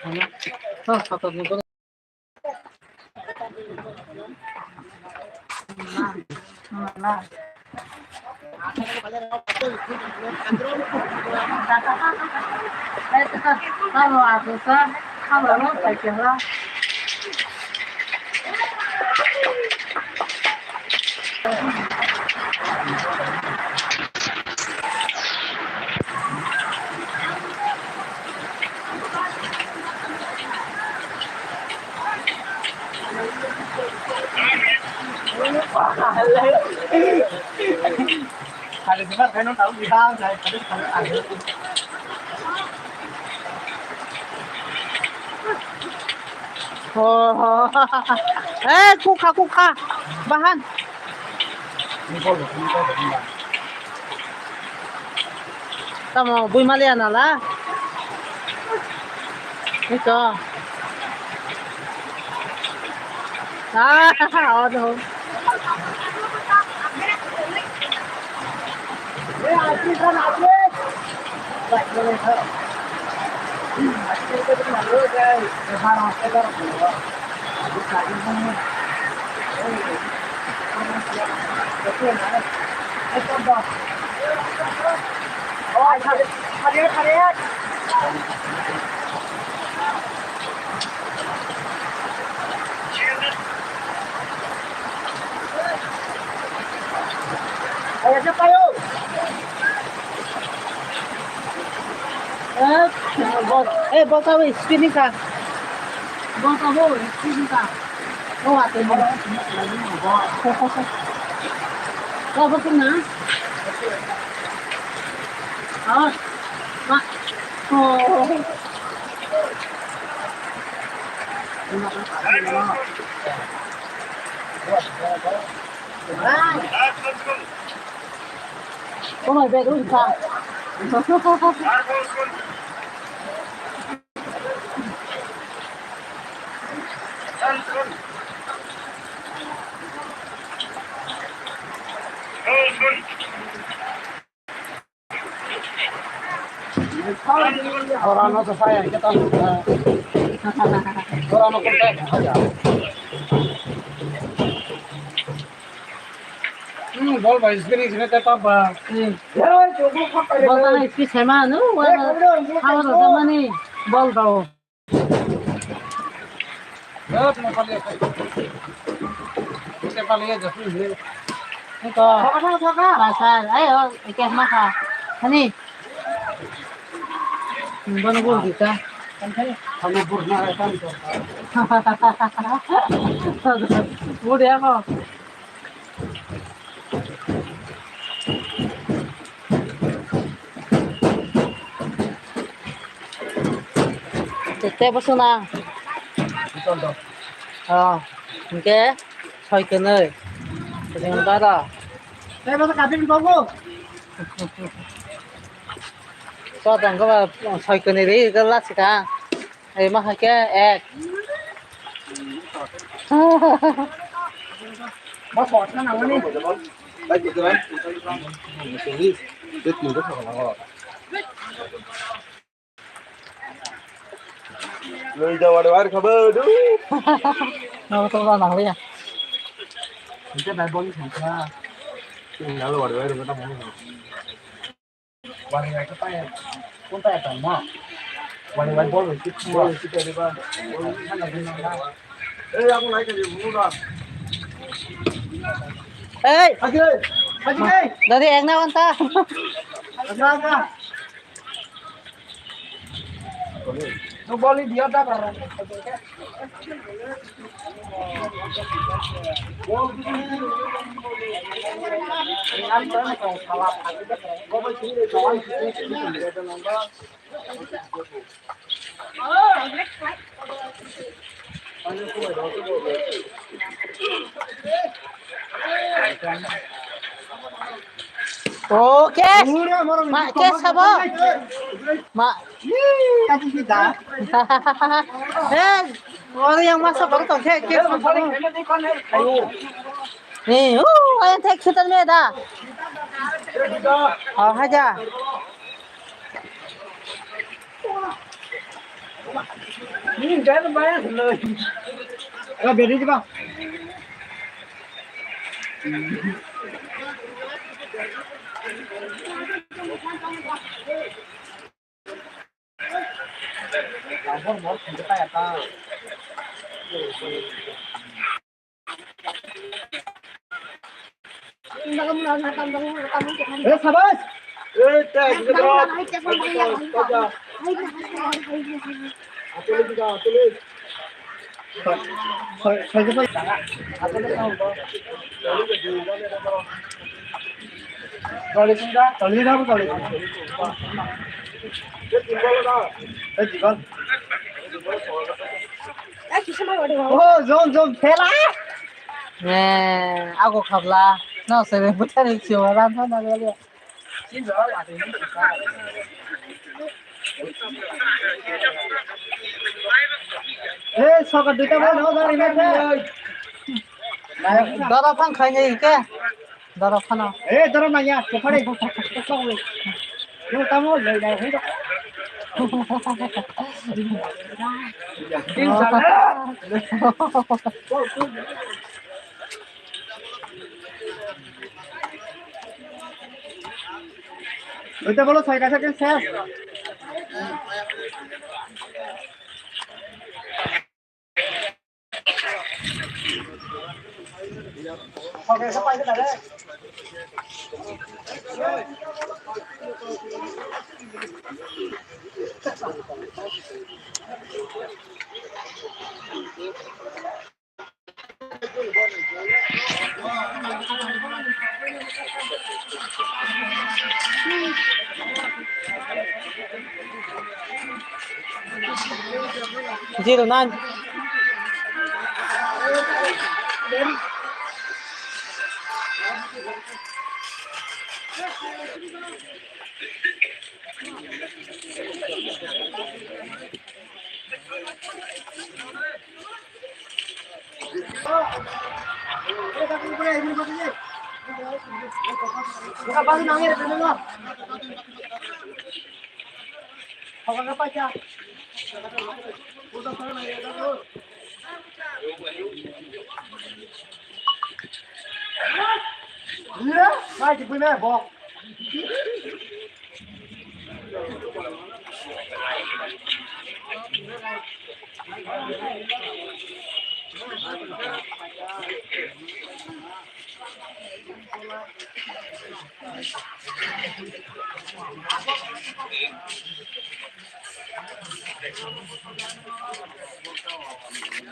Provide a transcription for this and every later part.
Kalau aku kan, kalau mau pakai lah. Hari Jumat saya non tahu di hang saya tadi kalau ada. Oh, kuka, bahan. Ini boleh. Kamu bui malian lah. Itu. Aduh. Aji kan aji. Baik boleh tak? Aji itu benar benar guys. Sekarang kita berbuat. Aji cari mana? Betul mana? Itu dah. Oh, hari. Ayo siapa yuk? Bos tahu spinning ka? Bos tahu spinning ka? Oh, ate mo. Oh, bos na? Oh, mak. Oh. Có người về đúng không? Orang nó saya kita orang nó kontak aja. Bol भाई spinning से तब बल त speed छैन नु आवाज त पनि बल त हो नेपाली जस्तो नि त pasar ayo ikan maka ani बनबो kita kamu purna kan udah kok Tete bớt na. Cái xoay cái nơi. Cái này đó. Đây bớt cà phê không cô? Cho tầng cái xoay cái này đi cái lát xí cả. Đây mà hai cái egg. Bớt bọt nó nào đi. Đây chị cái đấy. Cái gì rất là ngon. Người giờ vào đây khá bơ đúng. Nó không ra nặng đi à. Cái này bông thành ra. Cái này vào đây đừng có tao muốn.วันนี้ก็ไปคนแต่ต่างมาวันนี้บอลเลยคิดว่าคิดได้บ้างท่านอะไรนั่งได้เอาคนไหนกันอยู่รู้ป่ะHaji dari yang nawan ta no boli dia dah kan Oke, mak kes apa? Mak, kasih kita. Orang yang masak baru tahu kes apa? Nih, ayam tek kita ni dah. Oh, aja. Nhìn cái nó bé lời. Biệt đi chứ không? Không có cái tay ta. Sabar. Nè, aku khabla. Nó sẽ bị bút đi chiều ra thôi nó đi. Soccer duta ball ho gari mein. Dara phan khai nhai ke? Dara phan. Dara na ya, pokade. Yo tamo le dai hai đó. Tin sana. Duta ball 6টা second শেষ। Okay, sampai ke tadi. Zero nine. Buka balik nangis dulu. Apa apa aja. Iya, mai thì bên này bỏ.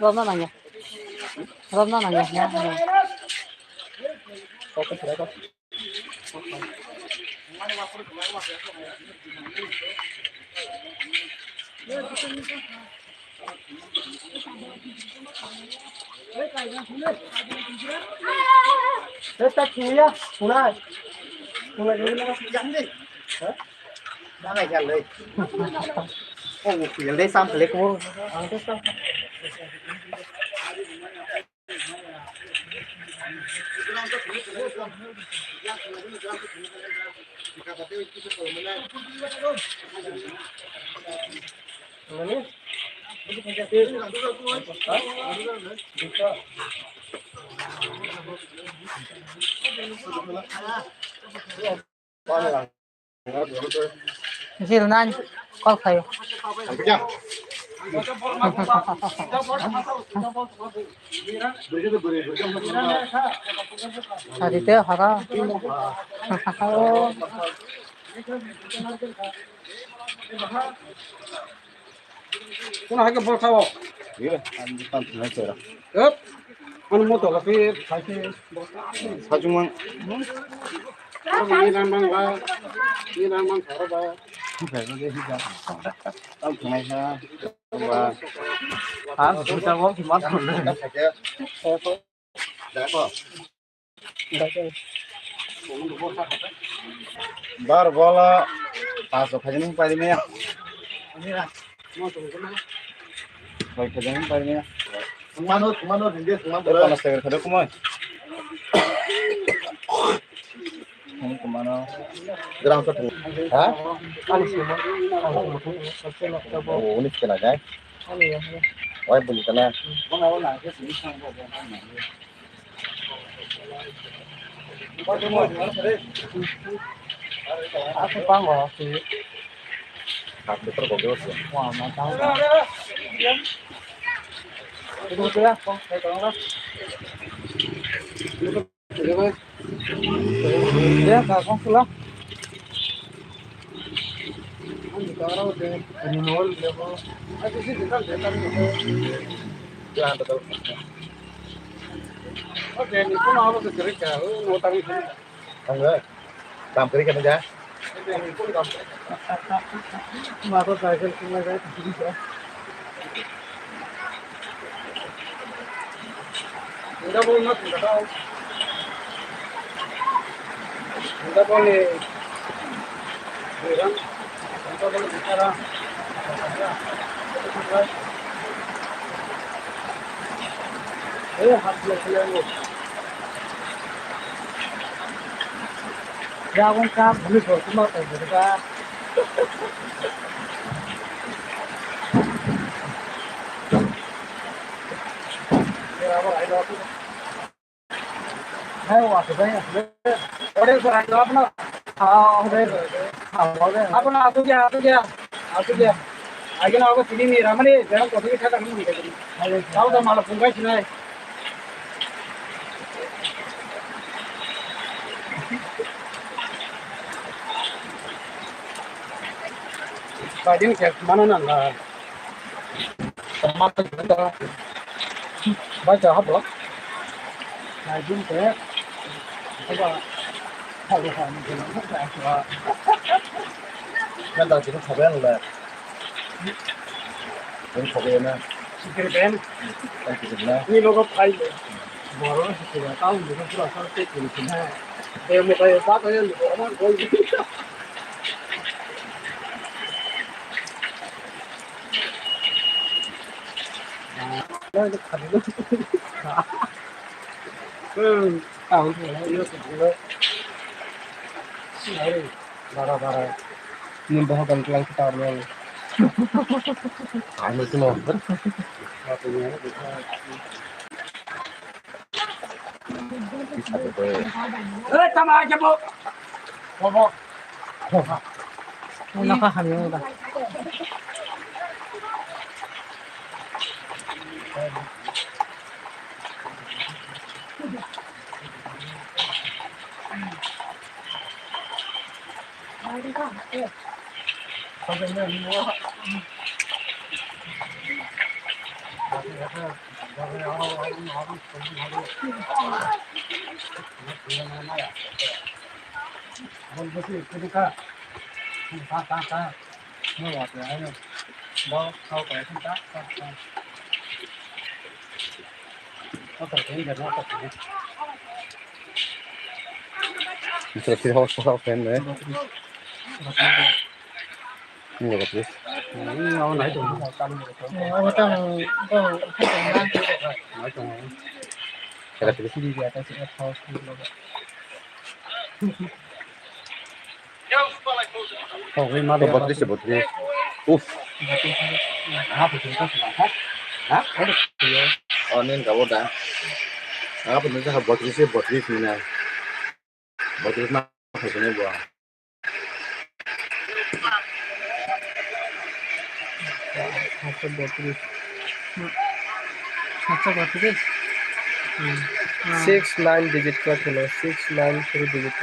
Rom nó nanya. Rom nó nanya. Thế ta chú nhá, chú này đi nó gắn đi. Đã ngày gần đây. Ô, khuyến đây xong thì lấy cô. Zero nine. Call khai. Aditya hara. Kuna hake bol khawo. Iya, andi pan thna chera. Ep. An mo to kafe khase sajumang. Ni namang ba. Ni namang kharo ba. Phải nó đi ra. Tao thằng ha. Và chúng ta có thì mất rồi. Đã có. Bar bola pas khajning pari me. Baik khajning pari me. Kumano dinde kumano. Panas tegar khada kumai. Kumano. Gerang satu. Hah? Oh, ini kena guys. Ôi bùn cái này. Con nào là cái gì sang bộ này này. Có cái mồi nữa đấy. Aku panggo sih. Hạt được có cái gì. Wah, mau tahu. Itu ya, Kong. Saya tolong lah. Itu. Ya, Kong pulang. Sekarang udah ini nol level. Aku sih kita lihat Jangan betul. oke, ini pun harus segera kalau mau tarik ini. Enggak. Làm cái này ra. Ini pun kamu. Masuk cycle semua saya bisa. Enggak boleh mas, enggak tahu. Enggak boleh. Bilang, enggak boleh bicara. Hasil kalian. Ya, con cá bự rồi cũng mất rồi cá. Ya, có lại đó. Hay quá thì đây. Ở đây có lại đó nó. ở đây rồi. ở đây. Apa nak tu dia, tu dia. Tu dia. Aja nak aku sini ni ramai ni, jangan kau pergi cakap ni ni. Tahu dah malah pungkai sini. Bagian ke mana nak? Tomat kita baca apa? Bagian ke apa? Kalau kamu bilang apa? Nên tao chỉ có thằng bé là cũng thằng bé nè. Sikit ben. Tao chỉ được nè. Ni logo pai. Baru sikit tahu juga sudah sampai ke sini. Dia mau kayak apa ya? Orang gol. Nó thành nó tahu tu lah, dia tu. Sini, bara. Ni bawa kan kelang kita orang. Ai mới cái nó. Apa ni? Cái sạch rồi. Sama aja bu. Bobo. Nak kami dah. Bisa sih hal fan đấy. Nhiều cái. Ngon nãy tụi nó canh rồi. Ở trong có cái đang Nói chung là Cái là cái đi về ta sẽ thôi. Không, cái má cái đẹp. bột đi. Uf. Hả, phải chúng ta phải làm khác. Hả? Có được thì Nên cả bột đã. Apa nih saya bot ini nih. Bot ini mah hasilnya buah. अच्छा बात है 6 9 digit का खेलो 6 9 3 digit का